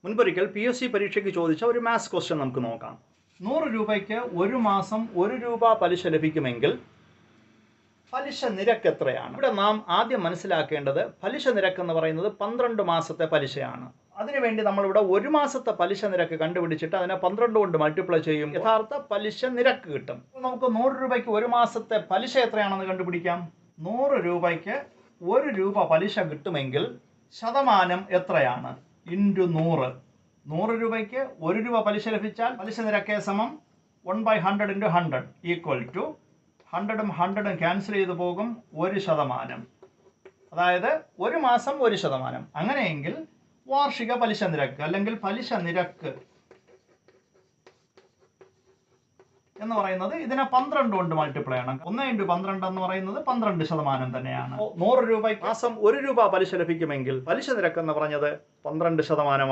മുൻപൊരിക്കൽ PSC പരീക്ഷയ്ക്ക് ചോദിച്ച ഒരു മാത്സ് ക്വസ്റ്റ്യൻ നമുക്ക് നോക്കാം. 100 രൂപയ്ക്ക് ഒരു മാസം 1 രൂപ പലിശ ലഭിക്കുമെങ്കിൽ പലിശ നിരക്ക് എത്രയാണ്? ഇവിടെ നാം ആദ്യം മനസ്സിലാക്കേണ്ടത് പലിശ നിരക്ക് എന്ന് പറയുന്നത് 12 മാസത്തെ പലിശയാണ്. അതിനുവേണ്ടി നമ്മളിവിടെ ഒരു മാസത്തെ പലിശ നിരക്ക് കണ്ടുപിടിച്ചിട്ട് അതിനെ 12 കൊണ്ട് മൾട്ടിപ്ലൈ ചെയ്യും, യഥാർത്ഥ പലിശ നിരക്ക് കിട്ടും. നമുക്ക് 100 രൂപയ്ക്ക് ഒരു മാസത്തെ പലിശ എത്രയാണെന്ന് കണ്ടുപിടിക്കാം. 100 രൂപയ്ക്ക് 1 രൂപ പലിശ കിട്ടുമെങ്കിൽ ശതമാനം എത്രയാണ്? ഇൻറ്റു 100. 100 രൂപയ്ക്ക് 1 രൂപ പലിശ ലഭിച്ചാൽ പലിശ നിരക്ക് സമം 1/100 × 100 ഈക്വൽ ടു 100ഉം 100ഉം ക്യാൻസൽ ചെയ്ത് പോകും, 1%. അതായത് ഒരു മാസം 1%. അങ്ങനെയെങ്കിൽ വാർഷിക പലിശ നിരക്ക് അല്ലെങ്കിൽ പലിശ നിരക്ക് എന്ന് പറയുന്നത് ഇതിനെ 12 കൊണ്ട് മൾട്ടിപ്ലൈ ചെയ്യണം. 1 × 12 എന്ന് പറയുന്നത് 12% തന്നെയാണ്. 100 രൂപയ്ക്ക് മാസം 1 രൂപ പലിശ ലഭിക്കുമെങ്കിൽ പലിശ നിരക്ക് എന്ന് പറഞ്ഞത് 12%.